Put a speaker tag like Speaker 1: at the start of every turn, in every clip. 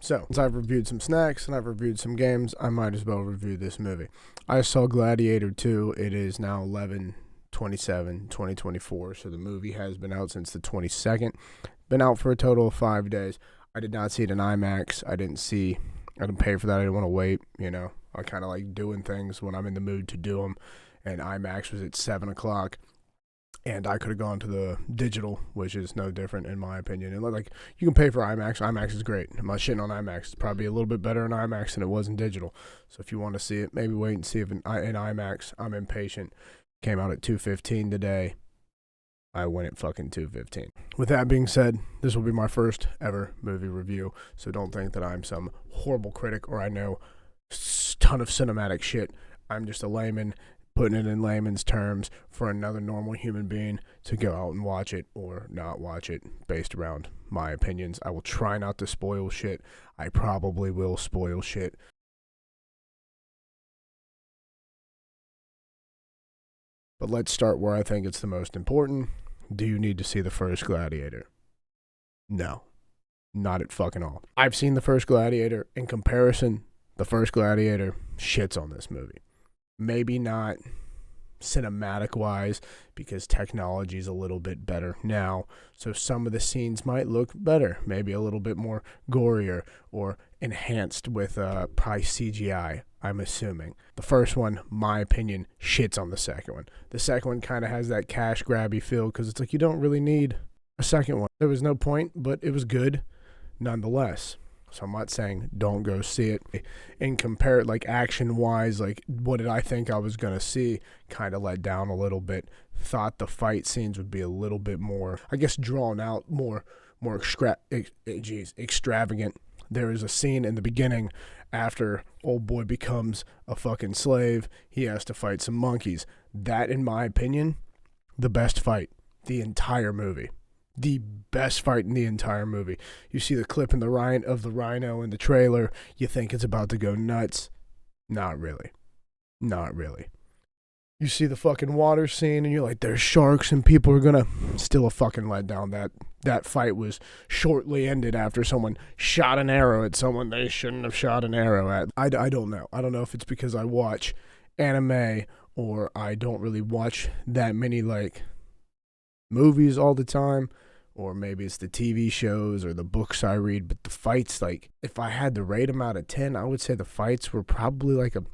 Speaker 1: So, since I've reviewed some snacks and I've reviewed some games, I might as well review this movie. I saw Gladiator 2. It is now 11/27/2024, so the movie has been out since the 22nd. Been out for a total of 5 days. I did not see it in IMAX. I didn't pay for that. I didn't want to wait, I kind of like doing things when I'm in the mood to do them, and IMAX was at 7 o'clock. And I could have gone to the digital, which is no different in my opinion. And like, you can pay for IMAX. IMAX is great. I'm not shitting on IMAX. It's probably a little bit better in IMAX than it was in digital. So if you want to see it, maybe wait and see if in IMAX. I'm impatient. Came out at 2:15 today. I went at fucking 2:15. With that being said, this will be my first ever movie review. So don't think that I'm some horrible critic or I know a ton of cinematic shit. I'm just a layman, putting it in layman's terms for another normal human being to go out and watch it or not watch it based around my opinions. I will try not to spoil shit. I probably will spoil shit. But let's start where I think it's the most important. Do you need to see the first Gladiator? No. Not at fucking all. I've seen the first Gladiator. In comparison, the first Gladiator shits on this movie. Maybe not cinematic-wise, because technology is a little bit better now. So some of the scenes might look better, maybe a little bit more gorier or enhanced with probably CGI, I'm assuming. The first one, my opinion, shits on the second one. The second one kind of has that cash grabby feel because it's like you don't really need a second one. There was no point, but it was good nonetheless. So I'm not saying don't go see it. And compare it like action-wise, like what did I think I was going to see? Kind of let down a little bit. Thought the fight scenes would be a little bit more, I guess, drawn out, more extravagant. There is a scene in the beginning after old boy becomes a fucking slave. He has to fight some monkeys. That, in my opinion, the best fight. The entire movie. The best fight in the entire movie. You see the clip of the rhino in the trailer. You think it's about to go nuts. Not really. Not really. You see the fucking water scene and you're like, there's sharks and people are gonna... Still a fucking letdown. That fight was shortly ended after someone shot an arrow at someone they shouldn't have shot an arrow at. I don't know. I don't know if it's because I watch anime or I don't really watch that many like movies all the time. Or maybe it's the TV shows or the books I read. But the fights, like, if I had to rate them out of 10, I would say the fights were probably like a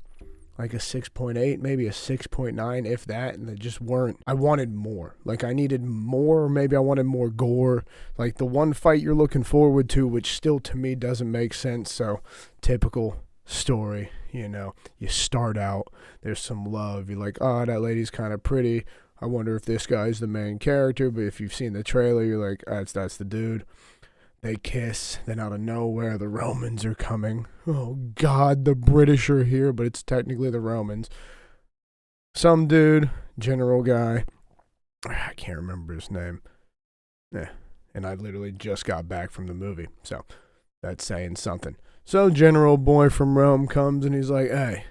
Speaker 1: 6.8, maybe a 6.9, if that. And they just weren't. I wanted more. Like, I needed more. Or maybe I wanted more gore. Like, the one fight you're looking forward to, which still to me doesn't make sense. So, typical story, you start out, there's some love. You're like, oh, that lady's kind of pretty. I wonder if this guy's the main character, but if you've seen the trailer, you're like, that's the dude. They kiss, then out of nowhere, the Romans are coming. Oh, God, the British are here, but it's technically the Romans. Some dude, general guy, I can't remember his name. And I literally just got back from the movie, so that's saying something. So general boy from Rome comes, and he's like, hey,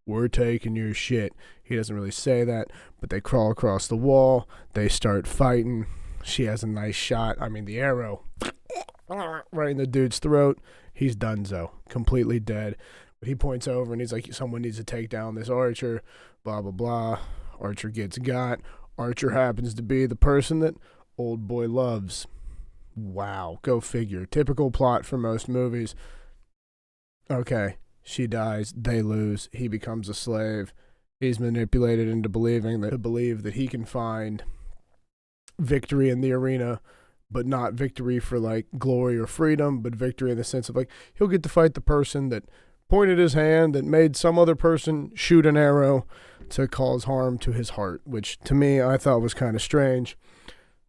Speaker 1: we're taking your shit. He doesn't really say that, but they crawl across the wall. They start fighting. She has a nice shot. I mean, the arrow right in the dude's throat. He's donezo, completely dead. But he points over and he's like, someone needs to take down this archer, blah, blah, blah. Archer gets got. Archer happens to be the person that old boy loves. Wow, go figure. Typical plot for most movies. Okay. She dies, they lose, he becomes a slave. He's manipulated into believing that he can find victory in the arena, but not victory for like glory or freedom, but victory in the sense of like he'll get to fight the person that pointed his hand, that made some other person shoot an arrow to cause harm to his heart, which to me I thought was kind of strange.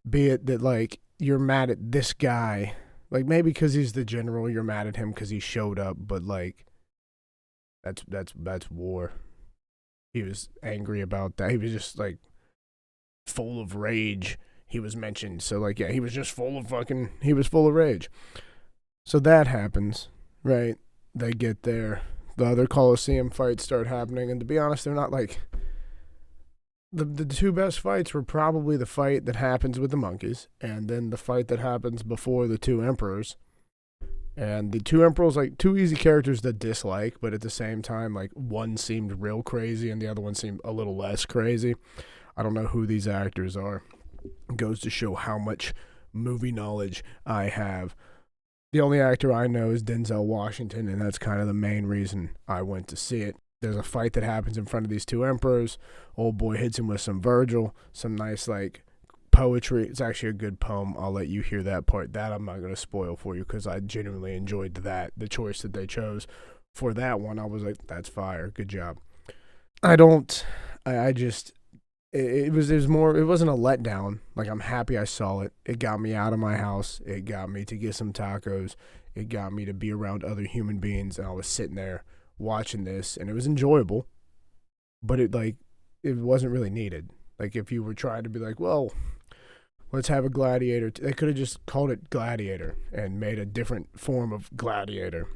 Speaker 1: Be it that like you're mad at this guy, like maybe because he's the general, you're mad at him because he showed up, but like That's war. He was angry about that. He was just like full of rage. He was mentioned. So like, yeah, he was just full of rage. So that happens, right? They get there. The other Colosseum fights start happening. And to be honest, they're not like, the two best fights were probably the fight that happens with the monkeys and then the fight that happens before the two emperors. And the two emperors, like two easy characters to dislike, but at the same time, like one seemed real crazy and the other one seemed a little less crazy. I don't know who these actors are. It goes to show how much movie knowledge I have. The only actor I know is Denzel Washington, and that's kind of the main reason I went to see it. There's a fight that happens in front of these two emperors. Old boy hits him with some Virgil, some nice, like, poetry. It's actually a good poem. I'll let you hear that part. That I'm not going to spoil for you because I genuinely enjoyed that. The choice that they chose for that one, I was like, that's fire. Good job. I just, it was more, it wasn't a letdown. Like, I'm happy I saw it. It got me out of my house. It got me to get some tacos. It got me to be around other human beings. And I was sitting there watching this, and it was enjoyable, but it wasn't really needed. Like, if you were trying to be like, well, let's have a Gladiator, they could have just called it Gladiator and made a different form of Gladiator.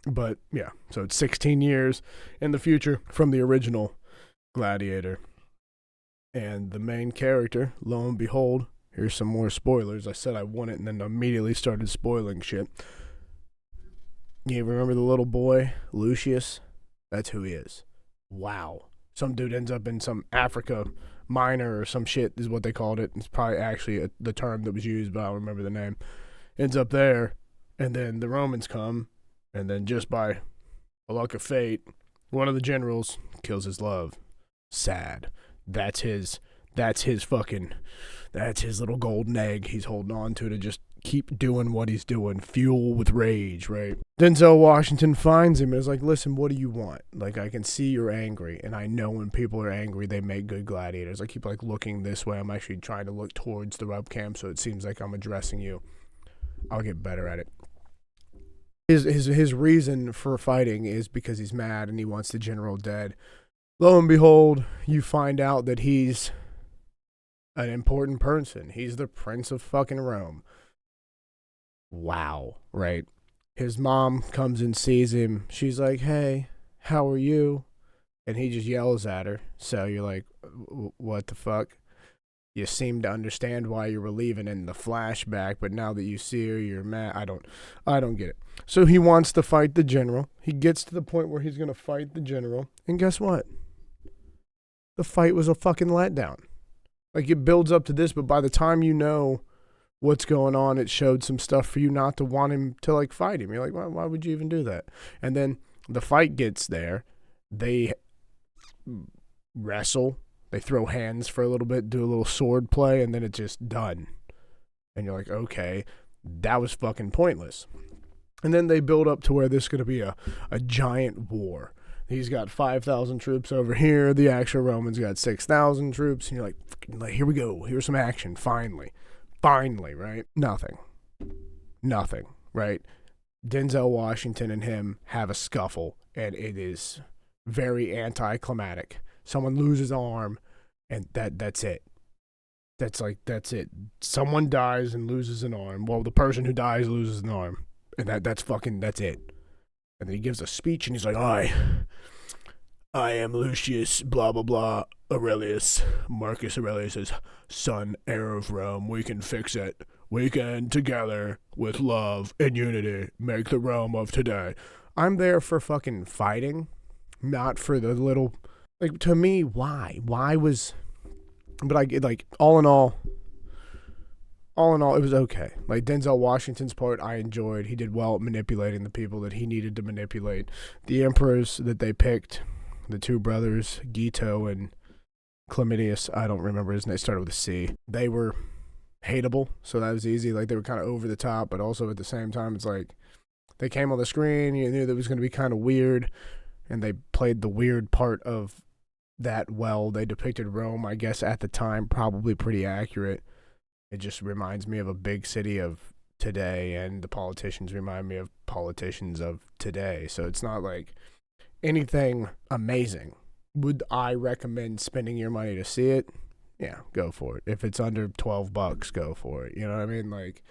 Speaker 1: But yeah, so it's 16 years in the future from the original Gladiator, and the main character, lo and behold, here's some more spoilers. I said I wouldn't, and then immediately started spoiling shit. You remember the little boy, Lucius? That's who he is. Wow. Some dude ends up in some Africa minor or some shit is what they called it. It's probably actually the term that was used, but I don't remember the name. Ends up there, and then the Romans come, and then just by a luck of fate, one of the generals kills his love. Sad. That's his little golden egg he's holding on to just keep doing what he's doing, fuel with rage, right? Denzel Washington finds him and is like, listen, what do you want? Like, I can see you're angry, and I know when people are angry, they make good gladiators. I keep, like, looking this way. I'm actually trying to look towards the webcam, so it seems like I'm addressing you. I'll get better at it. His reason for fighting is because he's mad and he wants the general dead. Lo and behold, you find out that he's an important person. He's the Prince of fucking Rome. Wow, right? His mom comes and sees him. She's like, hey, how are you? And he just yells at her. So you're like, what the fuck? You seem to understand why you were leaving in the flashback, but now that you see her, you're mad. I don't get it. So he wants to fight the general. He gets to the point where he's going to fight the general. And guess what? The fight was a fucking letdown. Like, it builds up to this, but by the time you know what's going on, it showed some stuff for you not to want him to, like, fight him. You're like, why would you even do that? And then the fight gets there. They wrestle. They throw hands for a little bit, do a little sword play, and then it's just done. And you're like, okay, that was fucking pointless. And then they build up to where this is going to be a giant war. He's got 5,000 troops over here. The actual Romans got 6,000 troops. And you're like, here we go. Here's some action. Finally, right? Nothing, right? Denzel Washington and him have a scuffle, and it is very anticlimactic. Someone loses an arm, and that's it. That's it. Someone dies and loses an arm. Well, the person who dies loses an arm, and that's it. And then he gives a speech, and he's like, I am Lucius, blah, blah, blah, Aurelius, Marcus Aurelius' son, heir of Rome. We can fix it. We can, together, with love and unity, make the Rome of today. I'm there for fucking fighting, not for the little, like, to me, why? Why was, but all in all, it was okay. Like, Denzel Washington's part, I enjoyed. He did well at manipulating the people that he needed to manipulate. The emperors that they picked, the two brothers, Gito and Clementius, I don't remember his name, started with a C. They were hateable, so that was easy. Like, they were kind of over the top, but also at the same time, it's like, they came on the screen, you knew that it was going to be kind of weird, and they played the weird part of that well. They depicted Rome, I guess, at the time, probably pretty accurate. It just reminds me of a big city of today, and the politicians remind me of politicians of today. So it's not like anything amazing. Would I recommend spending your money to see it? Yeah, go for it. If it's under $12, go for it. You know what I mean? Like,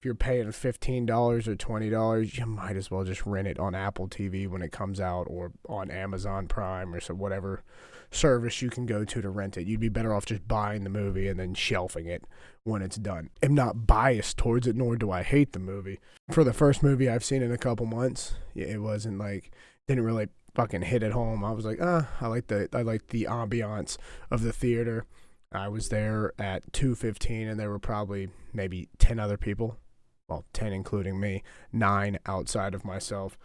Speaker 1: if if you're paying $15 or $20, you might as well just rent it on Apple TV when it comes out, or on Amazon Prime, or so whatever service you can go to rent it. You'd be better off just buying the movie and then shelving it when it's done. I'm not biased towards it, nor do I hate the movie. For the first movie I've seen in a couple months, it wasn't like, didn't really fucking hit at home. I was like, I like the ambiance of the theater. I was there at 2:15, and there were probably maybe 10 other people. Well, 10 including me, 9 outside of myself.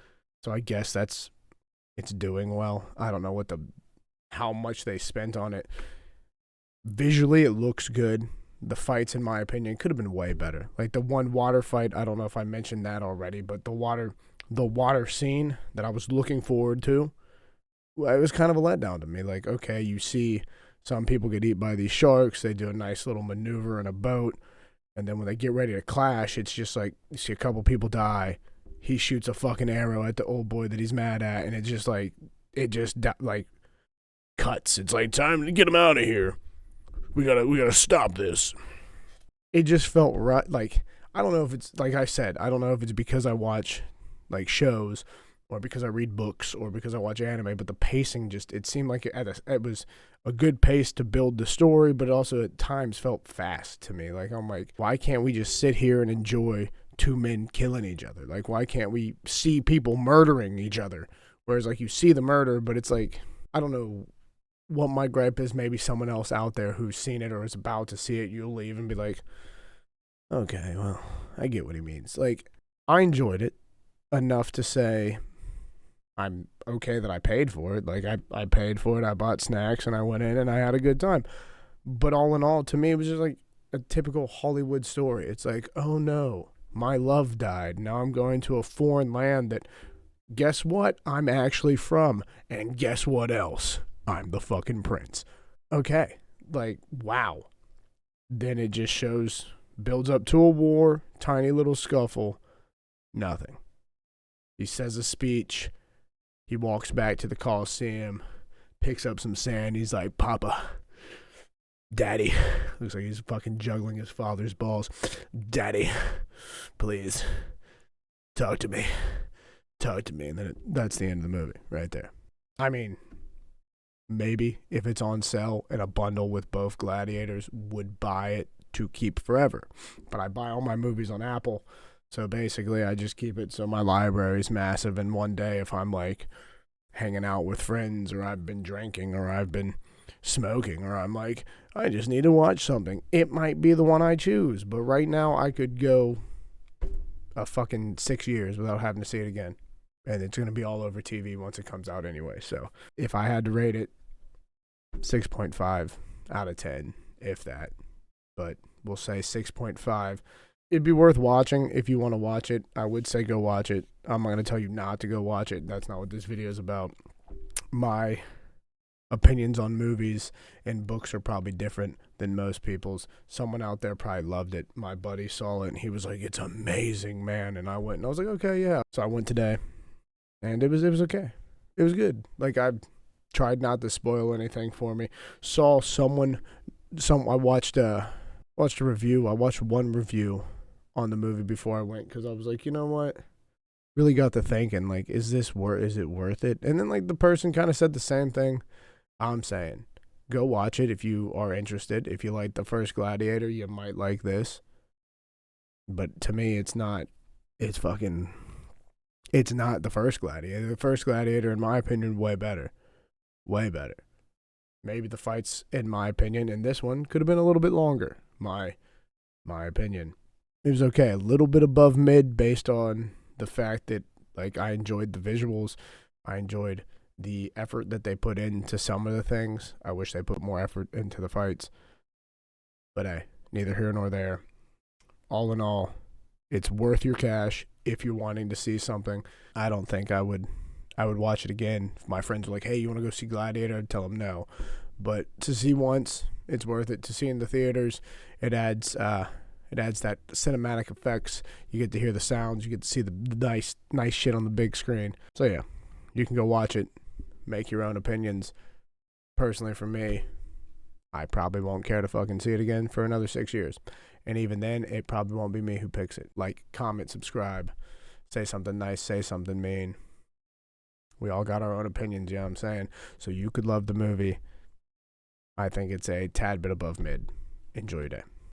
Speaker 1: So I guess it's doing well. I don't know how much they spent on it. Visually, it looks good. The fights, in my opinion, could have been way better. Like the one water fight, I don't know if I mentioned that already, but the water scene that I was looking forward to, it was kind of a letdown to me. Like, okay, you see some people get eaten by these sharks. They do a nice little maneuver in a boat. And then when they get ready to clash, it's just like, you see a couple people die. He shoots a fucking arrow at the old boy that he's mad at. And it's just like, cuts. It's like, time to get him out of here. We gotta stop this. It just felt right. Like, I don't know if it's, like I said, I don't know if it's because I watch like shows, or because I read books, or because I watch anime, but the pacing it seemed like it was a good pace to build the story, but it also at times felt fast to me. Like, I'm like, why can't we just sit here and enjoy two men killing each other? Like, why can't we see people murdering each other? Whereas, like, you see the murder, but it's like, I don't know what my gripe is. Maybe someone else out there who's seen it or is about to see it, you'll leave and be like, okay, well, I get what he means. Like, I enjoyed it enough to say I'm okay that I paid for it. Like, I paid for it, I bought snacks, and I went in and I had a good time. But all in all, to me, it was just like a typical Hollywood story. It's like, oh no, my love died. Now I'm going to a foreign land that, guess what? I'm actually from. And guess what else? I'm the fucking prince. Okay. Like, wow. Then it just builds up to a war, tiny little scuffle, nothing. He says a speech. He walks back to the Coliseum, picks up some sand. He's like, Papa, Daddy. Looks like he's fucking juggling his father's balls. Daddy, please, talk to me. Talk to me. And then that's the end of the movie right there. I mean, maybe if it's on sale in a bundle with both Gladiators, would buy it to keep forever. But I buy all my movies on Apple. So basically, I just keep it so my library's massive, and one day if I'm like hanging out with friends, or I've been drinking, or I've been smoking, or I'm like, I just need to watch something, it might be the one I choose. But right now, I could go a fucking 6 years without having to see it again. And it's going to be all over TV once it comes out anyway. So if I had to rate it, 6.5 out of 10, if that. But we'll say 6.5. It'd be worth watching if you want to watch it. I would say go watch it. I'm not going to tell you not to go watch it. That's not what this video is about. My opinions on movies and books are probably different than most people's. Someone out there probably loved it. My buddy saw it and he was like, it's amazing, man. And I went and I was like, okay, yeah. So I went today and it was okay. It was good. Like, I tried not to spoil anything for me. Saw I watched a review. I watched one review on the movie before I went, because I was like, you know what? Really got to thinking, like, is it worth it? And then, like, the person kind of said the same thing I'm saying. Go watch it if you are interested. If you like the first Gladiator, you might like this. But to me, it's not the first Gladiator. The first Gladiator, in my opinion, way better. Way better. Maybe the fights, in my opinion, in this one could have been a little bit longer. My opinion. It was okay. A little bit above mid, based on the fact that, like, I enjoyed the visuals. I enjoyed the effort that they put into some of the things. I wish they put more effort into the fights. But hey, neither here nor there. All in all, it's worth your cash if you're wanting to see something. I don't think I would watch it again. If my friends were like, hey, you want to go see Gladiator? I'd tell them no. But to see once, it's worth it. To see in the theaters, it adds that cinematic effects. You get to hear the sounds. You get to see the nice shit on the big screen. So yeah, you can go watch it. Make your own opinions. Personally, for me, I probably won't care to fucking see it again for another 6 years. And even then, it probably won't be me who picks it. Like, comment, subscribe, say something nice, say something mean. We all got our own opinions, you know what I'm saying? So you could love the movie. I think it's a tad bit above mid. Enjoy your day.